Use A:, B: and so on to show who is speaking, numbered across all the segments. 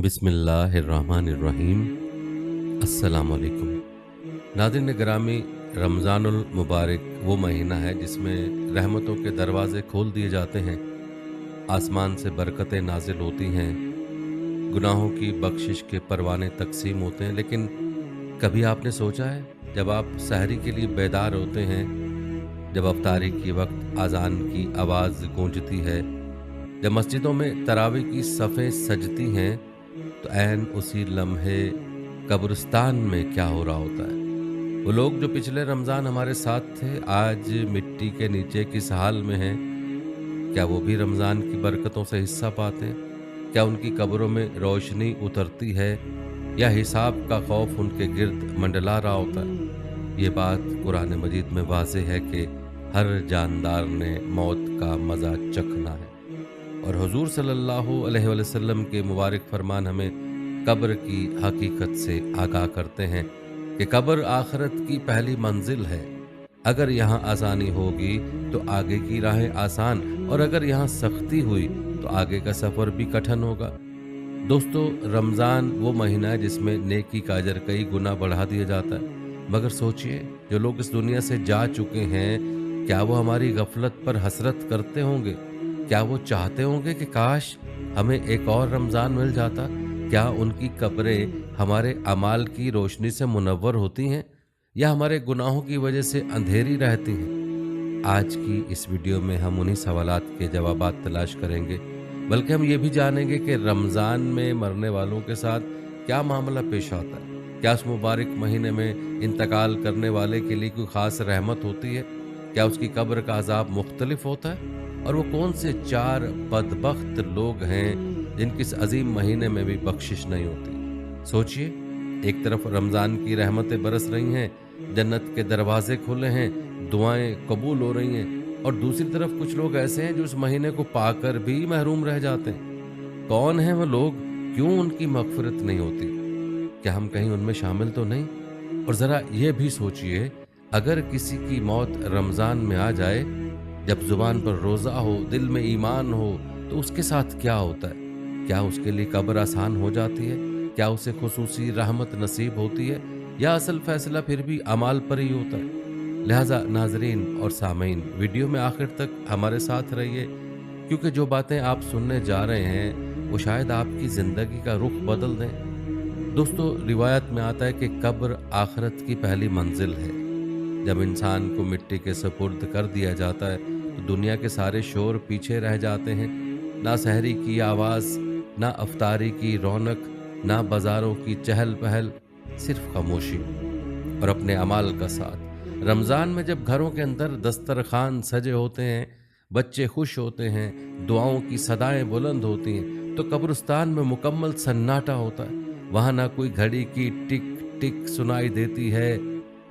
A: बिस्मिल्लाहिर्रहमानिर्रहीम। अस्सलाम वालेकुम। नाज़रीन गिरामी, रमज़ानुल मुबारक वो महीना है जिसमें रहमतों के दरवाज़े खोल दिए जाते हैं, आसमान से बरकतें नाज़िल होती हैं, गुनाहों की बख्शिश के परवाने तक़सीम होते हैं। लेकिन कभी आपने सोचा है, जब आप सहरी के लिए बेदार होते हैं, जब अफ्तारी के वक्त अज़ान की आवाज़ गूंजती है, जब मस्जिदों में तरावी की सफ़ें सजती हैं, तो ऐन उसी लम्हे कब्रिस्तान में क्या हो रहा होता है। वो लोग जो पिछले रमज़ान हमारे साथ थे, आज मिट्टी के नीचे किस हाल में हैं। क्या वो भी रमज़ान की बरकतों से हिस्सा पाते हैं? क्या उनकी कब्रों में रोशनी उतरती है, या हिसाब का खौफ उनके गिर्द मंडला रहा होता है। ये बात कुरान मजीद में वाज़ेह है कि हर जानदार ने मौत का मज़ा चखना है। और हुजूर सल्लल्लाहु अलैहि वसल्लम के मुबारक फरमान हमें कब्र की हकीकत से आगाह करते हैं कि कब्र आखिरत की पहली मंजिल है। अगर यहाँ आसानी होगी तो आगे की राहें आसान, और अगर यहाँ सख्ती हुई तो आगे का सफ़र भी कठिन होगा। दोस्तों, रमज़ान वो महीना है जिसमें नेकी का अजर कई गुना बढ़ा दिया जाता है। मगर सोचिए, जो लोग इस दुनिया से जा चुके हैं, क्या वो हमारी गफलत पर हसरत करते होंगे? क्या वो चाहते होंगे कि काश हमें एक और रमज़ान मिल जाता? क्या उनकी कब्रें हमारे अमाल की रोशनी से मुनव्वर होती हैं, या हमारे गुनाहों की वजह से अंधेरी रहती हैं? आज की इस वीडियो में हम उन्हीं सवालात के जवाबात तलाश करेंगे। बल्कि हम ये भी जानेंगे कि रमज़ान में मरने वालों के साथ क्या मामला पेश आता है। क्या उस मुबारक महीने में इंतकाल करने वाले के लिए कोई ख़ास रहमत होती है? क्या उसकी कब्र का अज़ाब मुख्तलिफ होता है? और वो कौन से 4 बदबख्त लोग हैं जिनकी इस अजीम महीने में भी बख्शिश नहीं होती। सोचिए, एक तरफ रमज़ान की रहमतें बरस रही हैं, जन्नत के दरवाजे खुले हैं, दुआएं कबूल हो रही हैं, और दूसरी तरफ कुछ लोग ऐसे हैं जो इस महीने को पाकर भी महरूम रह जाते हैं। कौन हैं वो लोग? क्यों उनकी मग़फ़िरत नहीं होती? क्या हम कहीं उनमें शामिल तो नहीं? और ज़रा ये भी सोचिए, अगर किसी की मौत रमज़ान में आ जाए, जब ज़ुबान पर रोज़ा हो, दिल में ईमान हो, तो उसके साथ क्या होता है? क्या उसके लिए कब्र आसान हो जाती है? क्या उसे खुसूसी रहमत नसीब होती है, या असल फैसला फिर भी अमाल पर ही होता है? लिहाजा नाजरीन और सामीन, वीडियो में आखिर तक हमारे साथ रहिए, क्योंकि जो बातें आप सुनने जा रहे हैं वो शायद आपकी ज़िंदगी का रुख बदल दें। दोस्तों, रिवायत में आता है कि कब्र आखिरत की पहली मंजिल है। जब इंसान को मिट्टी के सुपुर्द कर दिया जाता है, तो दुनिया के सारे शोर पीछे रह जाते हैं। ना सहरी की आवाज़, ना अफ्तारी की रौनक, ना बाज़ारों की चहल पहल, सिर्फ खामोशी और अपने अमाल का साथ। रमज़ान में जब घरों के अंदर दस्तरखान सजे होते हैं, बच्चे खुश होते हैं, दुआओं की सदाएं बुलंद होती हैं, तो कब्रिस्तान में मुकम्मल सन्नाटा होता है। वहाँ ना कोई घड़ी की टिक टिक सुनाई देती है,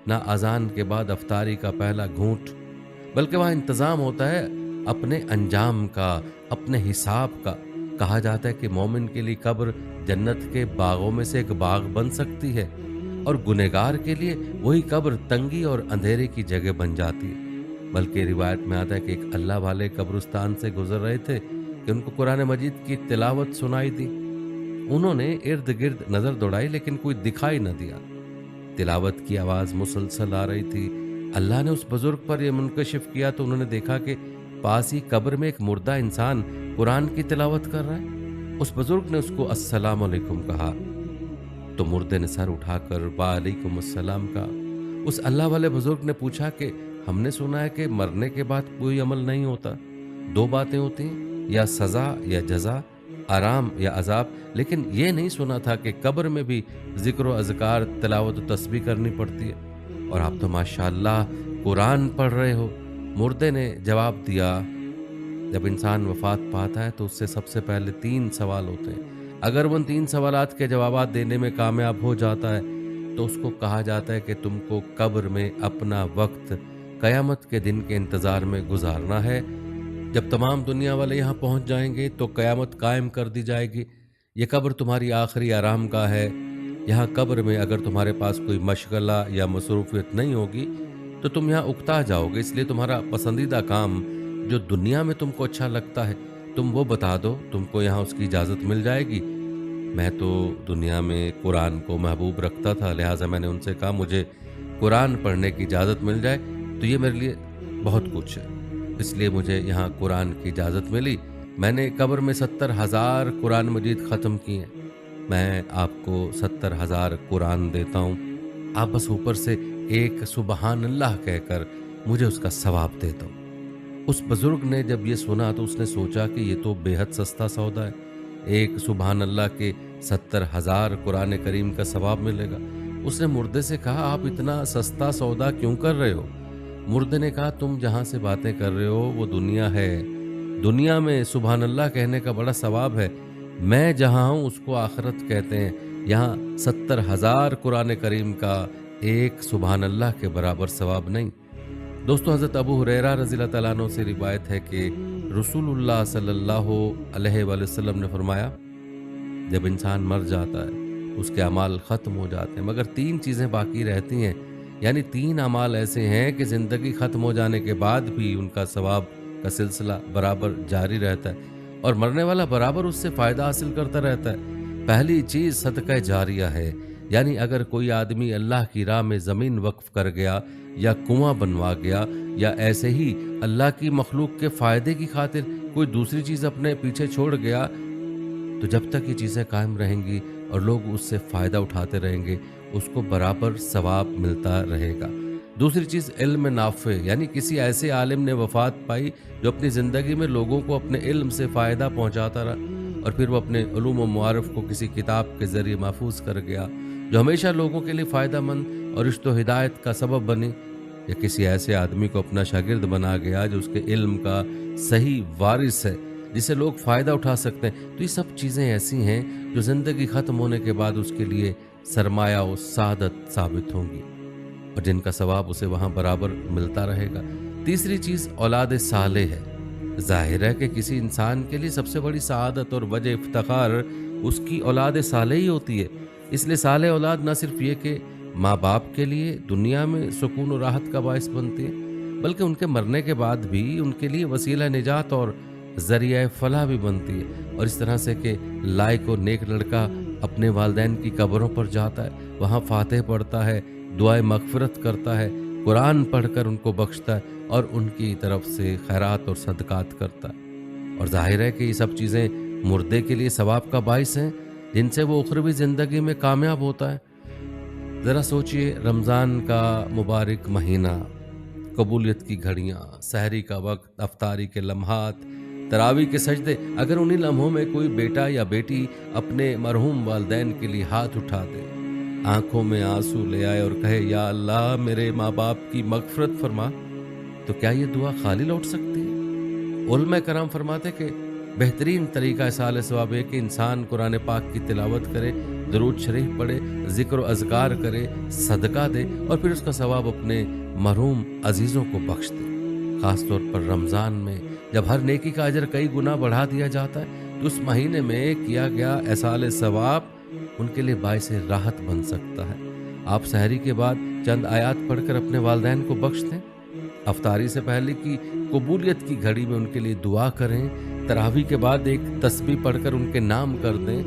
A: ना अजान के बाद अफ्तारी का पहला घूंट, बल्कि वहाँ इंतज़ाम होता है अपने अंजाम का, अपने हिसाब का। कहा जाता है कि मोमिन के लिए कब्र जन्नत के बागों में से एक बाग बन सकती है, और गुनहगार के लिए वही कब्र तंगी और अंधेरे की जगह बन जाती है। बल्कि रिवायत में आता है कि एक अल्लाह वाले कब्रिस्तान से गुजर रहे थे कि उनको कुरान मजीद की तिलावत सुनाई दी। उन्होंने इर्द गिर्द नज़र दौड़ाई, लेकिन कोई दिखाई न दिया। तिलावत की आवाज़ मुसलसल आ रही थी। अल्लाह ने उस बुजुर्ग पर यह मुनकशिफ किया तो उन्होंने देखा कि पास ही कब्र में एक मुर्दा इंसान कुरान की तिलावत कर रहा है। उस बुजुर्ग ने उसको अस्सलाम वालेकुम कहा, तो मुर्दे ने सर उठाकर वालेकुम अस्सलाम कहा। उस अल्लाह वाले बुजुर्ग ने पूछा कि हमने सुना है कि मरने के बाद कोई अमल नहीं होता, 2 बातें होती हैं, या सज़ा या जज़ा, आराम या अजाब, लेकिन ये नहीं सुना था कि कब्र में भी ज़िक्र व अज़कार, तिलावत व तस्बीह करनी पड़ती है। और आप तो माशाअल्लाह कुरान पढ़ रहे हो। मुर्दे ने जवाब दिया, जब इंसान वफ़ात पाता है तो उससे सबसे पहले 3 सवाल होते हैं। अगर वो उन 3 सवालात के जवाबात देने में कामयाब हो जाता है, तो उसको कहा जाता है कि तुमको कब्र में अपना वक्त क़यामत के दिन के इंतज़ार में गुजारना है। जब तमाम दुनिया वाले यहाँ पहुँच जाएंगे तो क़यामत कायम कर दी जाएगी। ये कब्र तुम्हारी आखिरी आराम गाह है। यहाँ कब्र में अगर तुम्हारे पास कोई मशगला या मसरूफ़ियत नहीं होगी तो तुम यहाँ उकता जाओगे। इसलिए तुम्हारा पसंदीदा काम जो दुनिया में तुमको अच्छा लगता है, तुम वो बता दो, तुमको यहाँ उसकी इजाज़त मिल जाएगी। मैं तो दुनिया में कुरान को महबूब रखता था, लिहाजा मैंने उनसे कहा मुझे कुरान पढ़ने की इजाज़त मिल जाए तो ये मेरे लिए बहुत कुछ है। इसलिए मुझे यहाँ कुरान की इजाज़त मिली। मैंने कब्र में 70,000 कुरान मजीद ख़त्म किए हैं। मैं आपको 70,000 कुरान देता हूँ, आप बस ऊपर से एक सुबहान अल्लाह कहकर मुझे उसका सवाब दे दो। उस बुजुर्ग ने जब ये सुना तो उसने सोचा कि ये तो बेहद सस्ता सौदा है, एक सुबहान अल्लाह के 70,000 कुरान करीम का सवाब मिलेगा। उसने मुर्दे से कहा, आप इतना सस्ता सौदा क्यों कर रहे हो? मुर्दे ने कहा, तुम जहाँ से बातें कर रहे हो वो दुनिया है, दुनिया में सुबहान अल्लाह कहने का बड़ा सवाब है। मैं जहाँ हूँ उसको आखिरत कहते हैं। यहाँ 70,000 कुरान करीम का एक सुबहान अल्लाह के बराबर सवाब नहीं। दोस्तों, हज़रत अबू हुरैरा रज़ियल्लाहु तआला अन्हु से रिवायत है कि रसूलुल्लाह सल्लल्लाहु अलैहि वसल्लम ने फरमाया, जब इंसान मर जाता है उसके अमाल ख़त्म हो जाते हैं, मगर 3 चीज़ें बाकी रहती हैं। यानी 3 अमाल ऐसे हैं कि ज़िंदगी ख़त्म हो जाने के बाद भी उनका सवाब का सिलसिला बराबर जारी रहता है और मरने वाला बराबर उससे फ़ायदा हासिल करता रहता है। पहली चीज़ सदका जारिया है, यानी अगर कोई आदमी अल्लाह की राह में ज़मीन वक्फ कर गया या कुआं बनवा गया या ऐसे ही अल्लाह की मखलूक के फ़ायदे की खातिर कोई दूसरी चीज़ अपने पीछे छोड़ गया, तो जब तक ये चीज़ें कायम रहेंगी और लोग उससे फ़ायदा उठाते रहेंगे, उसको बराबर सवाब मिलता रहेगा। दूसरी चीज़ इल्म नाफ़े, यानी किसी ऐसे आलिम ने वफ़ात पाई जो अपनी ज़िंदगी में लोगों को अपने इल्म से फ़ायदा पहुँचाता रहा और फिर वो अपने उलूम व मुआरिफ़ को किसी किताब के ज़रिए महफूज कर गया, जो हमेशा लोगों के लिए फ़ायदा मंद और इश्क़ व हिदायत का सबब बनी। या किसी ऐसे आदमी को अपना शागिर्द बना गया जो उसके इल्म का सही वारिस है, जिसे लोग फ़ायदा उठा सकते हैं। तो ये सब चीज़ें ऐसी हैं जो ज़िंदगी ख़त्म होने के बाद उसके लिए सरमाया व सादत साबित होंगी और जिनका सवाब उसे वहाँ बराबर मिलता रहेगा। तीसरी चीज़ औलाद सालेह है। ज़ाहिर है कि किसी इंसान के लिए सबसे बड़ी सआदत और वजह इफ्तिखार उसकी औलाद सालेह ही होती है। इसलिए सालेह औलाद न सिर्फ ये कि माँ बाप के लिए दुनिया में सुकून और राहत का बायस बनती है, बल्कि उनके मरने के बाद भी उनके लिए वसीला निजात और ज़रिया फलाह भी बनती है। और इस तरह से कि लायक और नेक लड़का अपने वालिदैन की कब्रों पर जाता है, वहाँ फातिह पढ़ता है, दुआए मग़फ़िरत करता है, कुरान पढ़कर उनको बख्शता है और उनकी तरफ से खैरात और सदक़ात करता है। और ज़ाहिर है कि ये सब चीज़ें मुर्दे के लिए सवाब का बाइस हैं, जिनसे वो उखरवी ज़िंदगी में कामयाब होता है। ज़रा सोचिए, रमज़ान का मुबारक महीना, कबूलियत की घड़ियाँ, सहरी का वक्त, अफ्तारी के लम्हात, तरावी के सजदे, अगर उन्हीं लम्हों में कोई बेटा या बेटी अपने मरहूम वालिदैन के लिए हाथ उठा दे, आंखों में आंसू ले आए और कहे, या अल्लाह मेरे माँ बाप की मग़फ़िरत फरमा, तो क्या ये दुआ खाली लौट सकती है? उलमा कराम फरमाते कि बेहतरीन तरीका इसाले सवाब है कि इंसान कुरान पाक की तिलावत करे, दरूद शरीफ पढ़े, ज़िक्र अज़कार करे, सदका दे और फिर उसका सवाब अपने मरहूम अजीज़ों को बख्श दे। ख़ास तौर पर रमज़ान में जब हर नेकी का अजर कई गुना बढ़ा दिया जाता है, तो उस महीने में किया गया एसाले सवाब उनके लिए बाइस राहत बन सकता है। आप सहरी के बाद चंद आयात पढ़कर अपने वालिदैन को बख्श दें, अफ्तारी से पहले की कबूलियत की घड़ी में उनके लिए दुआ करें, तरावी के बाद एक तस्बीह पढ़कर उनके नाम कर दें।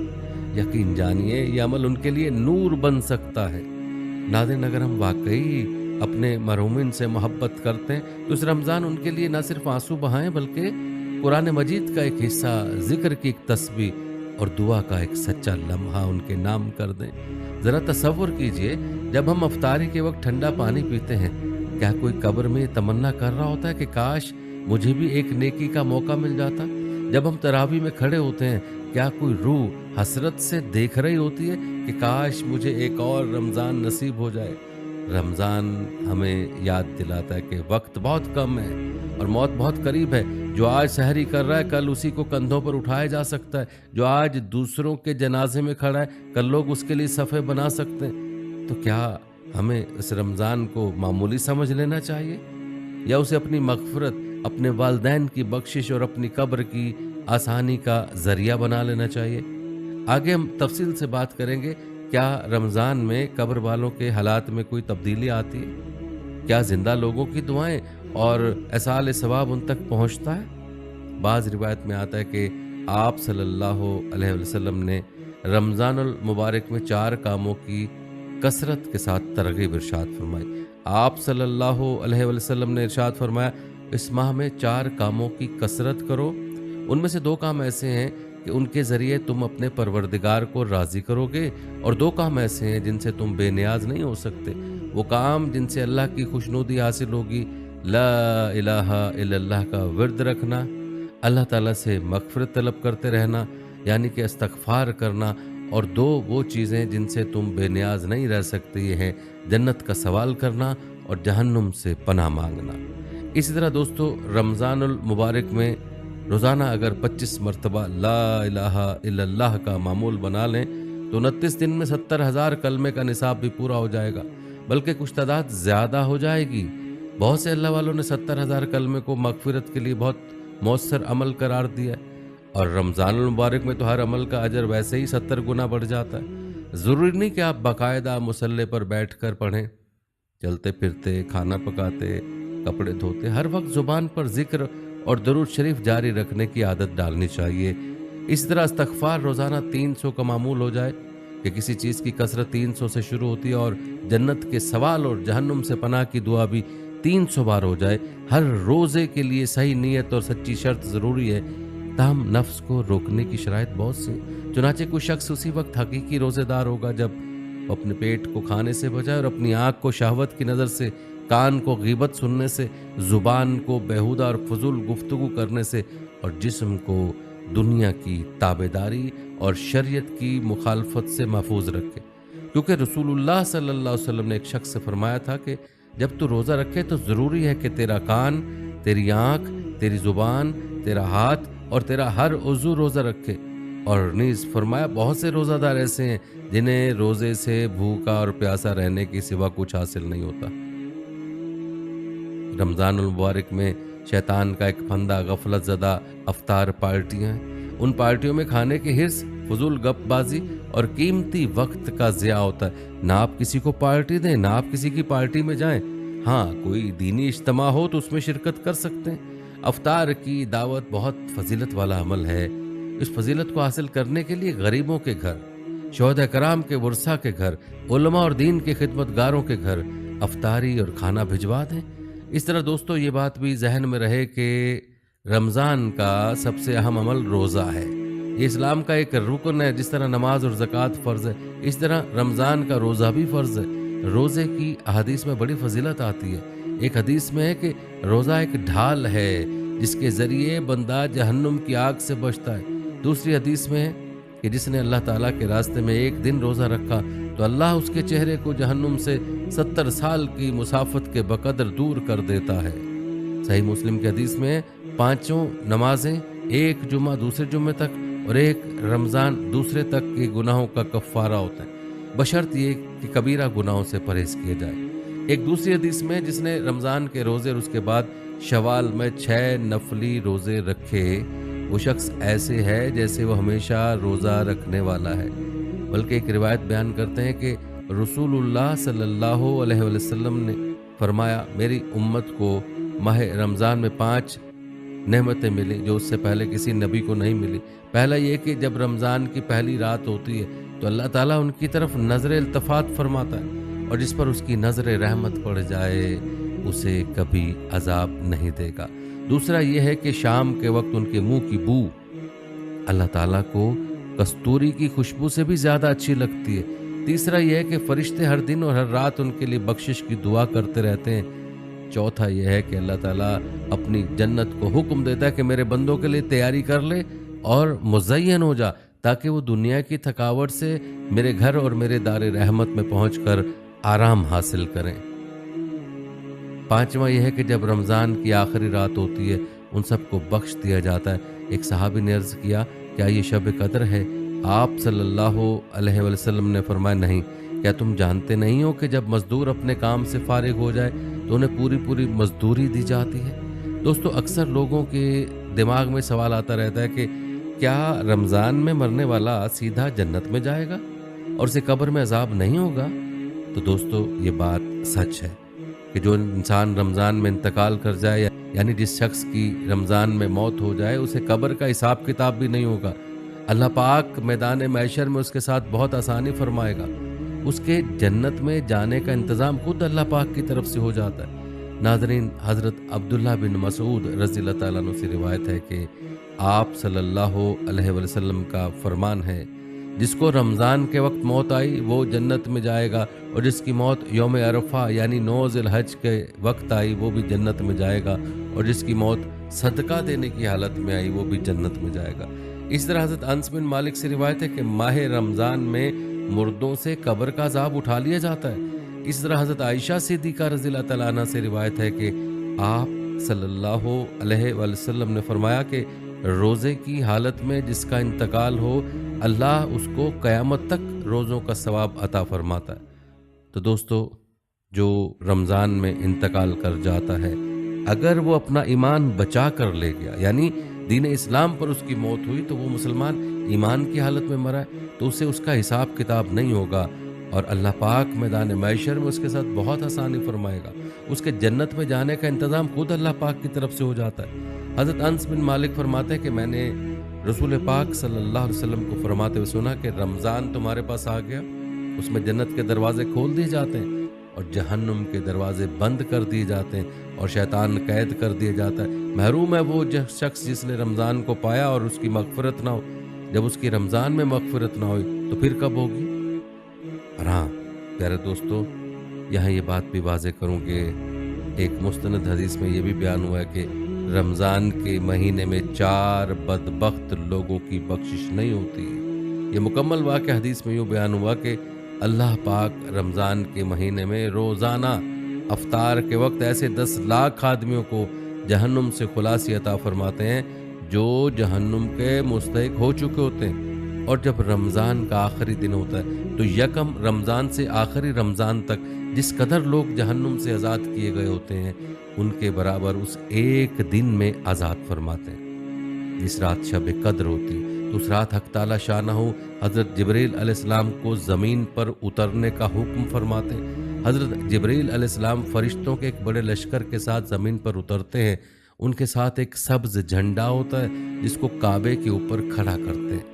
A: यकीन जानिए ये अमल उनके लिए नूर बन सकता है। नाज़रीन, अगर हम वाकई अपने मरहूमिन से मोहब्बत करते हैं तो इस रमज़ान उनके लिए न सिर्फ आंसू बहाएं, बल्कि कुरान मजीद का एक हिस्सा, ज़िक्र की एक तस्बीह और दुआ का एक सच्चा लम्हा उनके नाम कर दें। ज़रा तसव्वुर कीजिए, जब हम अफ्तारी के वक्त ठंडा पानी पीते हैं, क्या कोई कब्र में तमन्ना कर रहा होता है कि काश मुझे भी एक नेकी का मौका मिल जाता? जब हम तरावी में खड़े होते हैं, क्या कोई रूह हसरत से देख रही होती है कि काश मुझे एक और रमज़ान नसीब हो जाए? रमज़ान हमें याद दिलाता है कि वक्त बहुत कम है और मौत बहुत करीब है। जो आज सहरी कर रहा है, कल उसी को कंधों पर उठाया जा सकता है। जो आज दूसरों के जनाजे में खड़ा है, कल लोग उसके लिए सफ़े बना सकते हैं। तो क्या हमें इस रमज़ान को मामूली समझ लेना चाहिए या उसे अपनी मग़फ़िरत, अपने वालिदैन की बख्शिश और अपनी कब्र की आसानी का ज़रिया बना लेना चाहिए? आगे हम तफसील से बात करेंगे। क्या रमज़ान में कब्र वालों के हालात में कोई तब्दीली आती है? क्या ज़िंदा लोगों की दुआएं और एसाल सवाब उन तक पहुँचता है? बाज़ रिवायत में आता है कि आप सल्लल्लाहु अलैहि वसल्लम ने रमज़ान मुबारक में 4 कामों की कसरत के साथ तरगीब इरशाद फरमाई। आप सल्लल्लाहु अलैहि वसल्लम ने इरशाद फरमाया, इस माह में 4 कामों की कसरत करो। उनमें से 2 काम ऐसे हैं कि उनके ज़रिए तुम अपने परवरदिगार को राज़ी करोगे, और 2 काम ऐसे हैं जिनसे तुम बेनियाज नहीं हो सकते। वो काम जिनसे अल्लाह की खुशनुदी हासिल होगी, ला इलाहा इल्लल्लाह का विर्द रखना, अल्लाह ताला से मग़फ़िरत तलब करते रहना यानी कि इस्तग़फ़ार करना, और 2 वो चीज़ें जिनसे तुम बेनियाज नहीं रह सकते, ये हैं जन्नत का सवाल करना और जहन्नुम से पनाह मांगना। इसी तरह दोस्तों, रमज़ानुल मुबारक में रोज़ाना अगर 25 मरतबा ला इलाहा इल्लल्लाह का मामूल बना लें तो 29 दिन में 70,000 कलमे का निसाब भी पूरा हो जाएगा, बल्कि कुछ तादाद ज़्यादा हो जाएगी। बहुत से अल्लाह वालों ने 70,000 कलमे को मग़फ़िरत के लिए बहुत मौसर अमल करार दिया है, और रमज़ानुल मुबारक में तो हर अमल का अजर वैसे ही 70 गुना बढ़ जाता है। ज़रूरी नहीं कि आप बाकायदा मुसल्ले पर बैठ कर पढ़ें, चलते फिरते, खाना पकाते, कपड़े धोते, हर वक्त ज़ुबान पर ज़िक्र और दरूद शरीफ जारी रखने की आदत डालनी चाहिए। इस तरह इस्तग़फ़ार रोज़ाना 300 का मामूल हो जाए कि किसी चीज़ की कसरत 300 से शुरू होती है, और जन्नत के सवाल और जहन्नुम से पनाह की दुआ भी 300 बार हो जाए। हर रोज़े के लिए सही नीयत और सच्ची शर्त ज़रूरी है, ताहम नफ्स को रोकने की शराइत बहुत सी। चुनाचे कोई शख्स उसी वक्त हकीकी रोज़ेदार होगा जब वो अपने पेट को खाने से बचाए और अपनी आँख को शहवत की नज़र से, कान को गीबत सुनने से, ज़ुबान को बेहुदा और फजूल गुफ्तगू करने से, और जिस्म को दुनिया की ताबेदारी और शरीयत की मुखालफत से महफूज रखे। क्योंकि रसूलुल्लाह सल्लल्लाहु अलैहि वसल्लम ने एक शख्स से फरमाया था कि जब तू रोज़ा रखे तो ज़रूरी है कि तेरा कान, तेरी आँख, तेरी ज़ुबान, तेरा हाथ और तेरा हर उज़ू रोज़ा रखे। और नीज़ फरमाया, बहुत से रोज़ादार ऐसे हैं जिन्हें रोज़े से भूखा और प्यासा रहने के सिवा कुछ हासिल नहीं होता। रमज़ानुल मुबारक में शैतान का एक फंदा गफलत ज़दा अफ्तार पार्टियाँ हैं। उन पार्टियों में खाने की हिर्स, फजूल गपबाजी और कीमती वक्त का ज़िया होता है। ना आप किसी को पार्टी दें, ना आप किसी की पार्टी में जाएं। हाँ, कोई दीनी इज्तिमा हो तो उसमें शिरकत कर सकते हैं। अफ्तार की दावत बहुत फजीलत वाला अमल है। इस फजीलत को हासिल करने के लिए गरीबों के घर, शोहदा कराम के वर्सा के घर, उलमा और दीन के खिदमतगारों के घर अफ्तारी और खाना भिजवा दें। इस तरह दोस्तों, ये बात भी जहन में रहे कि रमज़ान का सबसे अहम अमल रोज़ा है। ये इस्लाम का एक रुकन है। जिस तरह नमाज और ज़कात फ़र्ज़ है, इस तरह रमज़ान का रोज़ा भी फ़र्ज़ है। रोज़े की अहादीस में बड़ी फजीलत आती है। एक हदीस में है कि रोज़ा एक ढाल है जिसके ज़रिए बंदा जहन्नुम की आग से बचता है। दूसरी हदीस में है कि जिसने अल्लाह ताला के रास्ते में एक दिन रोज़ा रखा तो अल्लाह उसके चेहरे को जहन्नुम से 70 साल की मुसाफत के बकदर दूर कर देता है। सही मुस्लिम की हदीस में 5 नमाजें, एक जुमा दूसरे जुम्मे तक और एक रमज़ान दूसरे तक के गुनाहों का कफ़ारा होता है, बशर्त ये कि कबीरा गुनाहों से परहेज़ किया जाए। एक दूसरी हदीस में जिसने रमज़ान के रोज़े और उसके बाद शवाल में 6 नफली रोज़े रखे, वो शख्स ऐसे है जैसे वो हमेशा रोज़ा रखने वाला है। बल्कि एक रिवायत बयान करते हैं कि रसूलुल्लाह सल्लल्लाहु अलैहि वसल्लम ने फरमाया, मेरी उम्मत को माह रमज़ान में 5 नेमतें मिली जो उससे पहले किसी नबी को नहीं मिली। पहला ये कि जब रमज़ान की पहली रात होती है तो अल्लाह ताला उनकी तरफ नज़र इल्तफ़ात फरमाता है, और जिस पर उसकी नज़र रहमत पड़ जाए उसे कभी अजाब नहीं देगा। दूसरा ये है कि शाम के वक्त उनके मुंह की बू अल्लाह ताला को कस्तूरी की खुशबू से भी ज़्यादा अच्छी लगती है। तीसरा यह है कि फरिश्ते हर दिन और हर रात उनके लिए बख्शिश की दुआ करते रहते हैं। चौथा यह है कि अल्लाह ताला अपनी जन्नत को हुक्म देता है कि मेरे बंदों के लिए तैयारी कर ले और मुज़य्यन हो जा, ताकि वो दुनिया की थकावट से मेरे घर और मेरे दारे रहमत में पहुंचकर आराम हासिल करें। पांचवा यह है कि जब रमज़ान की आखिरी रात होती है उन सबको बख्श दिया जाता है। एक सहाबी ने अर्ज़ किया, क्या ये शब कदर है? आप सल्लल्लाहु अलैहि वसल्लम ने फरमाया, नहीं। क्या तुम जानते नहीं हो कि जब मजदूर अपने काम से फारिग हो जाए तो उन्हें पूरी पूरी मजदूरी दी जाती है। दोस्तों, अक्सर लोगों के दिमाग में सवाल आता रहता है कि क्या रमज़ान में मरने वाला सीधा जन्नत में जाएगा और उसे कब्र में अजाब नहीं होगा? तो दोस्तों, ये बात सच है कि जो इंसान रमज़ान में इंतकाल कर जाए, यानी जिस शख्स की रमज़ान में मौत हो जाए, उसे कब्र का हिसाब किताब भी नहीं होगा। اللہ پاک میدان محشر میں اس کے ساتھ بہت آسانی فرمائے گا، اس کے جنت میں جانے کا انتظام خود اللہ پاک کی طرف سے ہو جاتا ہے۔ ناظرین، حضرت عبداللہ بن مسعود رضی اللہ تعالیٰ عنہ سے روایت ہے کہ آپ صلی اللہ علیہ وسلم کا فرمان ہے، جس کو رمضان کے وقت موت آئی وہ جنت میں جائے گا، اور جس کی موت یوم عرفہ یعنی 9 ذی الحج کے وقت آئی وہ بھی جنت میں جائے گا، اور جس کی موت صدقہ دینے کی حالت میں آئی وہ بھی جنت میں جائے گا۔ اس طرح حضرت انس بن مالک سے روایت ہے کہ ماہ رمضان میں مردوں سے قبر کا عذاب اٹھا لیا جاتا ہے۔ اس طرح حضرت عائشہ صدیقہ رضی اللہ تعالیٰ عنہ سے روایت ہے کہ آپ صلی اللہ علیہ وسلم نے فرمایا کہ روزے کی حالت میں جس کا انتقال ہو، اللہ اس کو قیامت تک روزوں کا ثواب عطا فرماتا ہے۔ تو دوستو، جو رمضان میں انتقال کر جاتا ہے، اگر وہ اپنا ایمان بچا کر لے گیا، یعنی دین اسلام پر اس کی موت ہوئی، تو وہ مسلمان ایمان کی حالت میں مرا ہے تو اسے اس کا حساب کتاب نہیں ہوگا، اور اللہ پاک میدان محشر میں اس کے ساتھ بہت آسانی فرمائے گا۔ اس کے جنت میں جانے کا انتظام خود اللہ پاک کی طرف سے ہو جاتا ہے۔ حضرت انس بن مالک فرماتے ہیں کہ میں نے رسول پاک صلی اللہ علیہ وسلم کو فرماتے ہوئے سنا کہ رمضان تمہارے پاس آ گیا، اس میں جنت کے دروازے کھول دیے جاتے ہیں اور جہنم کے دروازے بند کر دیے جاتے ہیں، اور شیطان قید کر دیا جاتا ہے۔ محروم ہے وہ شخص جس نے رمضان کو پایا اور اس کی مغفرت نہ ہو۔ جب اس کی رمضان میں مغفرت نہ ہوئی تو پھر کب ہوگی؟ اور ہاں پیارے دوستو، یہاں یہ بات بھی واضح کروں کہ ایک مستند حدیث میں یہ بھی بیان ہوا ہے کہ رمضان کے مہینے میں 4 بدبخت لوگوں کی بخشش نہیں ہوتی۔ یہ مکمل واقعہ حدیث میں یوں بیان ہوا کہ اللہ پاک رمضان کے مہینے میں روزانہ افطار کے وقت ایسے 10 لاکھ آدمیوں کو جہنم سے خلاصی عطا فرماتے ہیں جو جہنم کے مستحق ہو چکے ہوتے ہیں۔ اور جب رمضان کا آخری دن ہوتا ہے تو یکم رمضان سے آخری رمضان تک جس قدر لوگ جہنم سے آزاد کیے گئے ہوتے ہیں، ان کے برابر اس ایک دن میں آزاد فرماتے ہیں۔ جس رات شب قدر ہوتی تو اس رات حق تعالی شانہ حضرت جبریل علیہ السلام کو زمین پر اترنے کا حکم فرماتے ہیں۔ حضرت جبریل علیہ السلام فرشتوں کے ایک بڑے لشکر کے ساتھ زمین پر اترتے ہیں۔ ان کے ساتھ ایک سبز جھنڈا ہوتا ہے جس کو کعبے کے اوپر کھڑا کرتے ہیں۔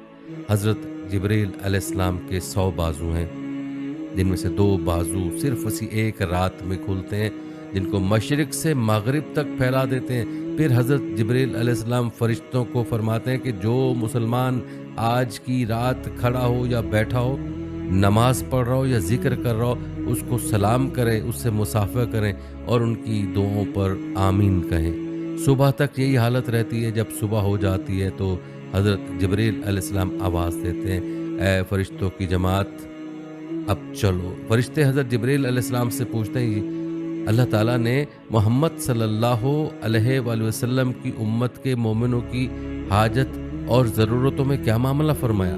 A: حضرت جبریل علیہ السلام کے 100 بازو ہیں، جن میں سے 2 بازو صرف اسی ایک رات میں کھلتے ہیں، جن کو مشرق سے مغرب تک پھیلا دیتے ہیں۔ پھر حضرت جبریل علیہ السلام فرشتوں کو فرماتے ہیں کہ جو مسلمان آج کی رات کھڑا ہو یا بیٹھا ہو، نماز پڑھ رہا ہو یا ذکر کر رہا ہو، اس کو سلام کریں، اس سے مصافحہ کریں اور ان کی دعاؤں پر آمین کہیں۔ صبح تک یہی حالت رہتی ہے۔ جب صبح ہو جاتی ہے تو حضرت جبریل علیہ السلام آواز دیتے ہیں، اے فرشتوں کی جماعت اب چلو۔ فرشتے حضرت جبریل علیہ السلام سے پوچھتے ہیں، اللہ تعالیٰ نے محمد صلی اللہ علیہ وآلہ وسلم کی امت کے مومنوں کی حاجت اور ضرورتوں میں کیا معاملہ فرمایا؟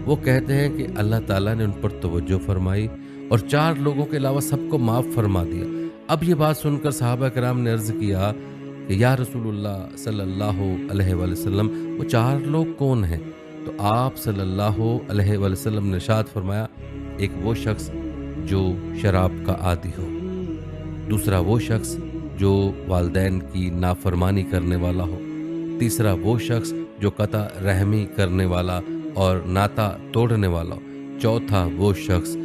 A: وہ کہتے ہیں کہ اللہ تعالیٰ نے ان پر توجہ فرمائی اور 4 لوگوں کے علاوہ سب کو معاف فرما دیا۔ اب یہ بات سن کر صحابہ کرام نے عرض کیا کہ یا رسول اللہ صلی اللہ علیہ وآلہ وسلم، وہ 4 لوگ کون ہیں؟ تو آپ صلی اللہ علیہ وآلہ وسلم نے ارشاد فرمایا، ایک وہ شخص جو شراب کا عادی ہو، دوسرا وہ شخص جو والدین کی نافرمانی کرنے والا ہو، تیسرا وہ شخص جو قطع رحمی کرنے والا اور ناتا توڑنے والا ہو، چوتھا وہ شخص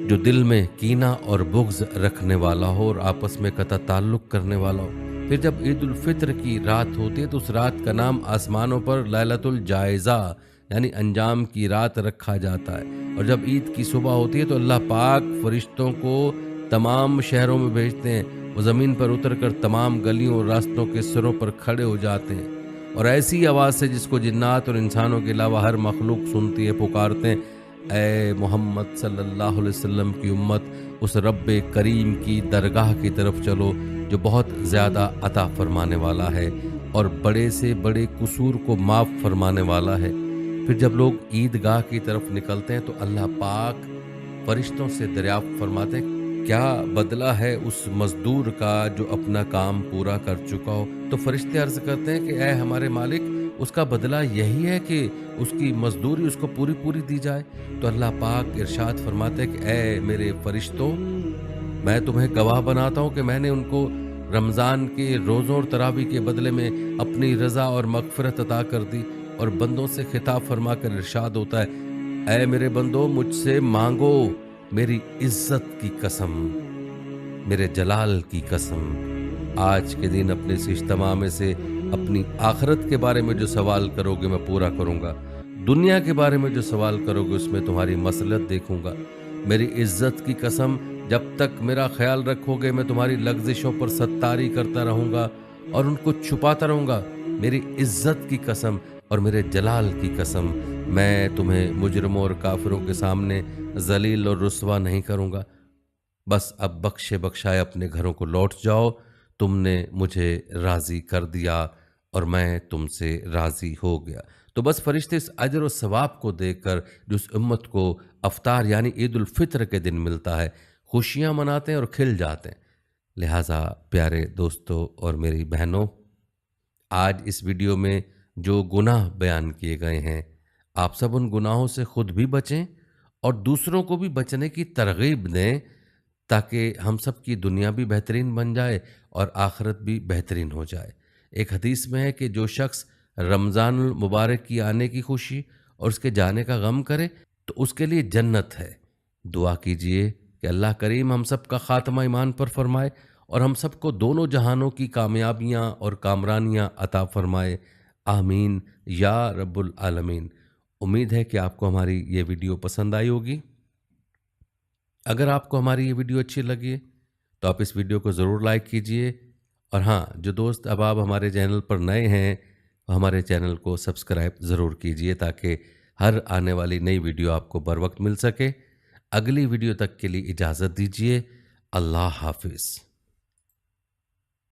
A: جو دل میں کینہ اور بغض رکھنے والا ہو اور آپس میں قطع تعلق کرنے والا ہو۔ پھر جب عید الفطر کی رات ہوتی ہے تو اس رات کا نام آسمانوں پر لیلۃ الجائزہ یعنی انجام کی رات رکھا جاتا ہے۔ اور جب عید کی صبح ہوتی ہے تو اللہ پاک فرشتوں کو تمام شہروں میں بھیجتے ہیں، وہ زمین پر اتر کر تمام گلیوں اور راستوں کے سروں پر کھڑے ہو جاتے ہیں اور ایسی آواز سے جس کو جنات اور انسانوں کے علاوہ ہر مخلوق سنتی ہے پکارتے ہیں، اے محمد صلی اللہ علیہ وسلم کی امت، اس رب کریم کی درگاہ کی طرف چلو جو بہت زیادہ عطا فرمانے والا ہے اور بڑے سے بڑے قصور کو معاف فرمانے والا ہے۔ پھر جب لوگ عیدگاہ کی طرف نکلتے ہیں تو اللہ پاک فرشتوں سے دریافت فرماتے ہیں، کیا بدلہ ہے اس مزدور کا جو اپنا کام پورا کر چکا ہو؟ تو فرشتے عرض کرتے ہیں کہ اے ہمارے مالک، اس کا بدلہ یہی ہے کہ اس کی مزدوری اس کو پوری دی جائے۔ تو اللہ پاک ارشاد فرماتے ہیں کہ اے میرے فرشتوں، میں تمہیں گواہ بناتا ہوں کہ میں نے ان کو رمضان کے روزوں اور تراویح کے بدلے میں اپنی رضا اور مغفرت عطا کر دی، اور بندوں سے خطاب فرما کر ارشاد ہوتا ہے، اے میرے بندو مجھ سے مانگو، میری عزت کی قسم، میرے جلال کی قسم، آج کے دن اپنے اس اجتماع میں سے اپنی آخرت کے بارے میں جو سوال کرو گے میں پورا کروں گا، دنیا کے بارے میں جو سوال کرو گے اس میں تمہاری مصلحت دیکھوں گا، میری عزت کی قسم جب تک میرا خیال رکھو گے میں تمہاری لغزشوں پر ستاری کرتا رہوں گا اور ان کو چھپاتا رہوں گا، میری عزت کی قسم اور میرے جلال کی قسم، میں تمہیں مجرموں اور کافروں کے سامنے ذلیل اور رسوا نہیں کروں گا۔ بس اب بخشے بخشائے اپنے گھروں کو لوٹ جاؤ، تم نے مجھے راضی کر دیا اور میں تم سے راضی ہو گیا۔ تو بس فرشتے اس اجر و ثواب کو دیکھ کر جو اس امت کو افطار یعنی عید الفطر کے دن ملتا ہے، خوشیاں مناتے ہیں اور کھل جاتے ہیں۔ لہٰذا پیارے دوستوں اور میری بہنوں، آج اس ویڈیو میں جو گناہ بیان کیے گئے ہیں، آپ سب ان گناہوں سے خود بھی بچیں اور دوسروں کو بھی بچنے کی ترغیب دیں، تاکہ ہم سب کی دنیا بھی بہترین بن جائے اور آخرت بھی بہترین ہو جائے۔ ایک حدیث میں ہے کہ جو شخص رمضان المبارک کی آنے کی خوشی اور اس کے جانے کا غم کرے تو اس کے لیے جنت ہے۔ دعا کیجئے کہ اللہ کریم ہم سب کا خاتمہ ایمان پر فرمائے اور ہم سب کو دونوں جہانوں کی کامیابیاں اور کامرانیاں عطا فرمائے، آمین یا رب العالمین۔ امید ہے کہ آپ کو ہماری یہ ویڈیو پسند آئی ہوگی۔ اگر آپ کو ہماری یہ ویڈیو اچھی لگی تو آپ اس ویڈیو کو ضرور لائک کیجئے، اور ہاں، جو دوست اب آپ ہمارے چینل پر نئے ہیں ہمارے چینل کو سبسکرائب ضرور کیجئے تاکہ ہر آنے والی نئی ویڈیو آپ کو بر وقت مل سکے۔ اگلی ویڈیو تک کے لیے اجازت دیجئے۔ اللہ حافظ۔